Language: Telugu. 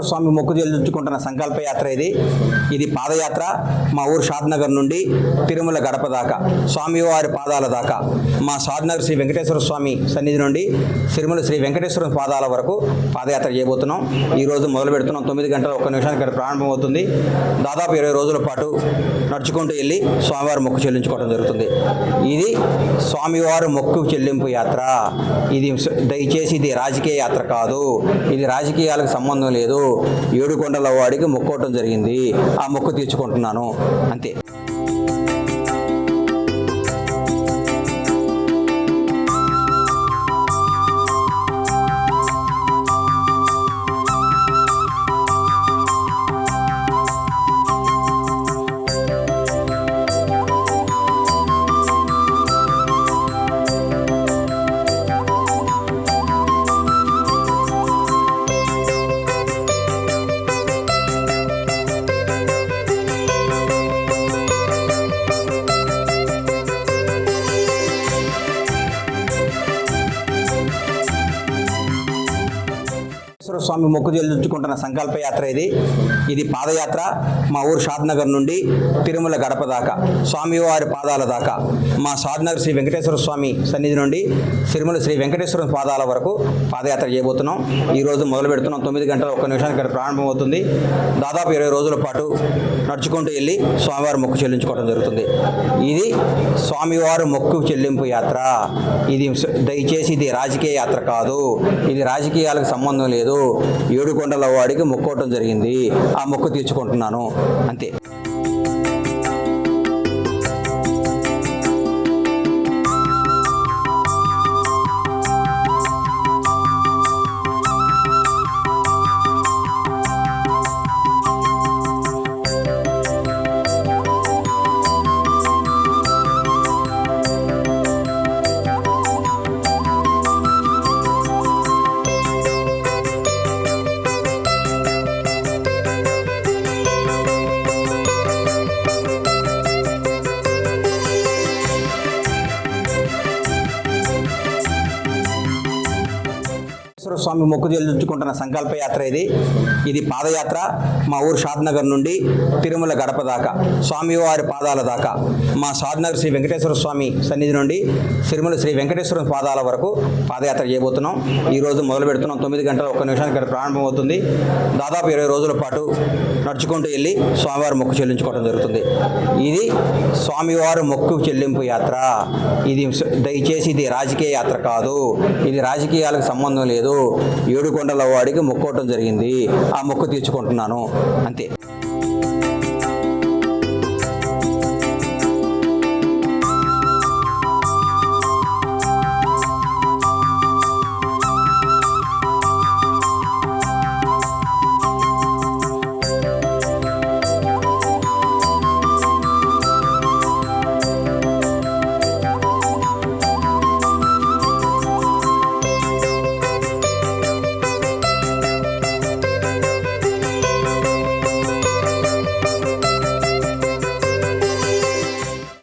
స్వామి మొక్కు చెల్లించుకుంటున్న సంకల్ప యాత్ర ఇది పాదయాత్ర. మా ఊరు షాద్నగర్ నుండి తిరుమల గడప దాకా, స్వామివారి పాదాల దాకా, మా షాద్నగర్ శ్రీ వెంకటేశ్వర స్వామి సన్నిధి నుండి తిరుమల శ్రీ వెంకటేశ్వర పాదాల వరకు పాదయాత్ర చేయబోతున్నాం. ఈరోజు మొదలు పెడుతున్నాం. 9 గంటల 1 నిమిషానికి ఇక్కడ ప్రారంభమవుతుంది. దాదాపు 20 రోజుల పాటు నడుచుకుంటూ వెళ్ళి స్వామివారి మొక్కు చెల్లించుకోవడం జరుగుతుంది. ఇది స్వామివారి మొక్కు చెల్లింపు యాత్ర. దయచేసి ఇది రాజకీయ యాత్ర కాదు. ఇది రాజకీయాలకు సంబంధం లేదు. ఏడుకొండల వాడికి మొక్కోవటం జరిగింది. ఆ మొక్కు తీర్చుకుంటున్నాను అంతే. స్వామి మొక్కు చెల్లించుకుంటున్న సంకల్ప యాత్ర ఇది పాదయాత్ర. మా ఊరు షాద్నగర్ నుండి తిరుమల గడప దాకా, స్వామివారి పాదాల దాకా, మా షాద్నగర్ శ్రీ వెంకటేశ్వర స్వామి సన్నిధి నుండి తిరుమల శ్రీ వెంకటేశ్వర పాదాల వరకు పాదయాత్ర చేయబోతున్నాం. ఈరోజు మొదలు పెడుతున్నాం. 9 గంటల 1 నిమిషానికి ఇక్కడ ప్రారంభమవుతుంది. దాదాపు 20 రోజుల పాటు నడుచుకుంటూ వెళ్ళి స్వామివారి మొక్కు చెల్లించుకోవడం జరుగుతుంది. ఇది స్వామివారి మొక్కు చెల్లింపు యాత్ర. దయచేసి ఇది రాజకీయ యాత్ర కాదు. ఇది రాజకీయాలకు సంబంధం లేదు. ఏడుకొండల వాడికి మొక్కోవటం జరిగింది. ఆ మొక్కు తీర్చుకుంటున్నాను అంతే. స్వామి మొక్కు చెల్లించుకుంటున్న సంకల్ప యాత్ర ఇది పాదయాత్ర. మా ఊరు షాద్నగర్ నుండి తిరుమల గడప దాకా, స్వామివారి పాదాల దాకా, మా షాద్నగర్ శ్రీ వెంకటేశ్వర స్వామి సన్నిధి నుండి తిరుమల శ్రీ వెంకటేశ్వర పాదాల వరకు పాదయాత్ర చేయబోతున్నాం. ఈరోజు మొదలు పెడుతున్నాం. 9 గంటల 1 నిమిషానికి ఇక్కడ ప్రారంభమవుతుంది. దాదాపు 20 రోజుల పాటు నడుచుకుంటూ వెళ్ళి స్వామివారి మొక్కు చెల్లించుకోవడం జరుగుతుంది. ఇది స్వామివారి మొక్కు చెల్లింపు యాత్ర. దయచేసి ఇది రాజకీయ యాత్ర కాదు. ఇది రాజకీయాలకు సంబంధం లేదు. ఏడుకొండల వాడికి మొక్కోవటం జరిగింది. ఆ మొక్కు తీర్చుకుంటున్నాను అంతే.